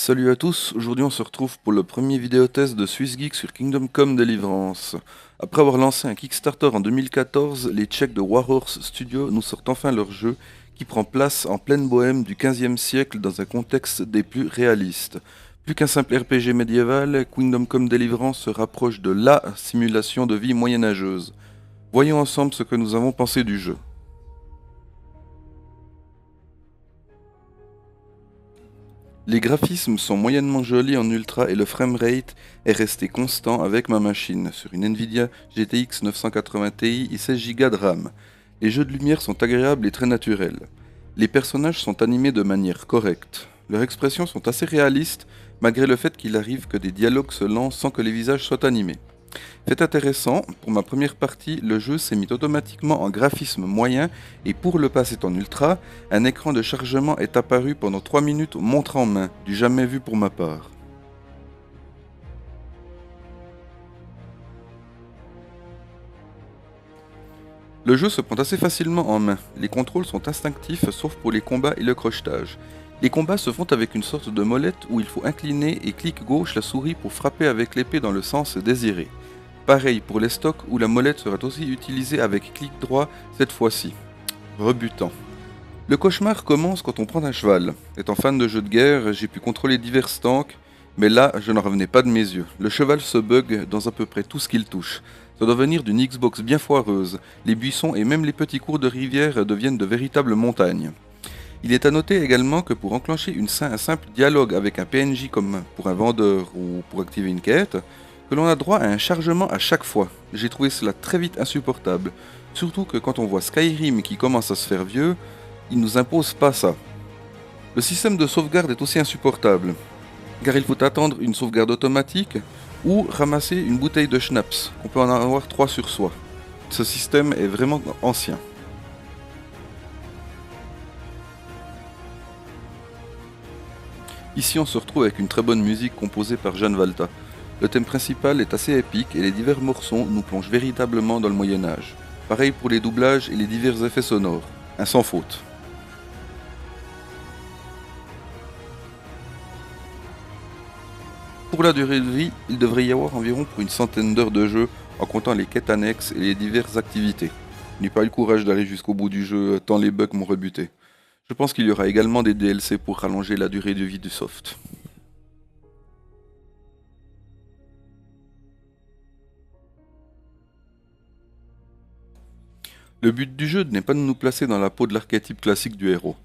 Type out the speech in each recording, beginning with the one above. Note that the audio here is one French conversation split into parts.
Salut à tous, aujourd'hui on se retrouve pour le premier vidéo test de SwissGeek sur Kingdom Come Deliverance. Après avoir lancé un Kickstarter en 2014, les Tchèques de Warhorse Studio nous sortent enfin leur jeu qui prend place en pleine bohème du XVe siècle dans un contexte des plus réalistes. Plus qu'un simple RPG médiéval, Kingdom Come Deliverance se rapproche de LA simulation de vie moyenâgeuse. Voyons ensemble ce que nous avons pensé du jeu. Les graphismes sont moyennement jolis en ultra et le framerate est resté constant avec ma machine sur une Nvidia GTX 980 Ti et 16 Go de RAM. Les jeux de lumière sont agréables et très naturels. Les personnages sont animés de manière correcte. Leurs expressions sont assez réalistes malgré le fait qu'il arrive que des dialogues se lancent sans que les visages soient animés. C'est intéressant, pour ma première partie, le jeu s'est mis automatiquement en graphisme moyen et pour le passer en ultra, un écran de chargement est apparu pendant 3 minutes montre en main, du jamais vu pour ma part. Le jeu se prend assez facilement en main, les contrôles sont instinctifs sauf pour les combats et le crochetage. Les combats se font avec une sorte de molette où il faut incliner et clic gauche la souris pour frapper avec l'épée dans le sens désiré. Pareil pour les stocks où la molette sera aussi utilisée avec clic droit cette fois-ci. Rebutant. Le cauchemar commence quand on prend un cheval. Étant fan de jeux de guerre, j'ai pu contrôler divers tanks, mais là, je n'en revenais pas de mes yeux. Le cheval se bug dans à peu près tout ce qu'il touche. Ça doit venir d'une Xbox bien foireuse. Les buissons et même les petits cours de rivière deviennent de véritables montagnes. Il est à noter également que pour enclencher un simple dialogue avec un PNJ comme pour un vendeur ou pour activer une quête, que l'on a droit à un chargement à chaque fois. J'ai trouvé cela très vite insupportable. Surtout que quand on voit Skyrim qui commence à se faire vieux, il nous impose pas ça. Le système de sauvegarde est aussi insupportable, car il faut attendre une sauvegarde automatique ou ramasser une bouteille de schnapps. On peut en avoir 3 sur soi. Ce système est vraiment ancien. Ici on se retrouve avec une très bonne musique composée par Jeanne Valta. Le thème principal est assez épique et les divers morceaux nous plongent véritablement dans le Moyen-Âge. Pareil pour les doublages et les divers effets sonores. Un sans faute. Pour la durée de vie, il devrait y avoir environ pour une centaine d'heures de jeu en comptant les quêtes annexes et les diverses activités. Je n'ai pas eu le courage d'aller jusqu'au bout du jeu tant les bugs m'ont rebuté. Je pense qu'il y aura également des DLC pour rallonger la durée de vie du soft. Le but du jeu n'est pas de nous placer dans la peau de l'archétype classique du héros,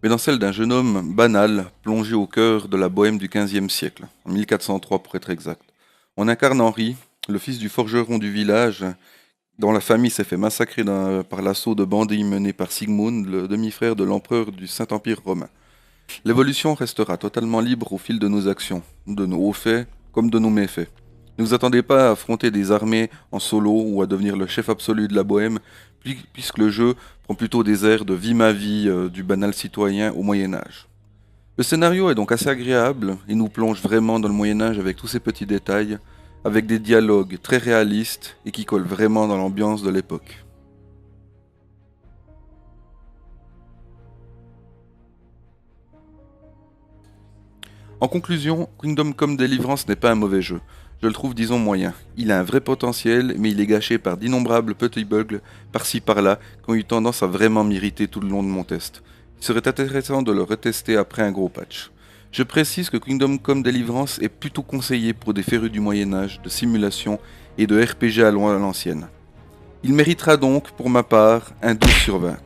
mais dans celle d'un jeune homme banal, plongé au cœur de la bohème du XVe siècle, en 1403 pour être exact. On incarne Henri, le fils du forgeron du village, dont la famille s'est fait massacrer par l'assaut de bandits menés par Sigmund, le demi-frère de l'empereur du Saint-Empire romain. L'évolution restera totalement libre au fil de nos actions, de nos hauts faits comme de nos méfaits. Ne vous attendez pas à affronter des armées en solo ou à devenir le chef absolu de la bohème, puisque le jeu prend plutôt des airs de vie ma vie du banal citoyen au Moyen Âge. Le scénario est donc assez agréable et nous plonge vraiment dans le Moyen Âge avec tous ces petits détails, avec des dialogues très réalistes et qui collent vraiment dans l'ambiance de l'époque. En conclusion, Kingdom Come Deliverance n'est pas un mauvais jeu. Je le trouve disons moyen. Il a un vrai potentiel, mais il est gâché par d'innombrables petits bugs par-ci par-là qui ont eu tendance à vraiment m'irriter tout le long de mon test. Il serait intéressant de le retester après un gros patch. Je précise que Kingdom Come Deliverance est plutôt conseillé pour des férus du Moyen-Âge, de simulation et de RPG à l'ancienne. Il méritera donc, pour ma part, un 12 sur 20.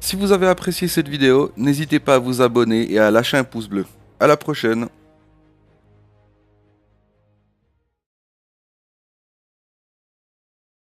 Si vous avez apprécié cette vidéo, n'hésitez pas à vous abonner et à lâcher un pouce bleu. À la prochaine!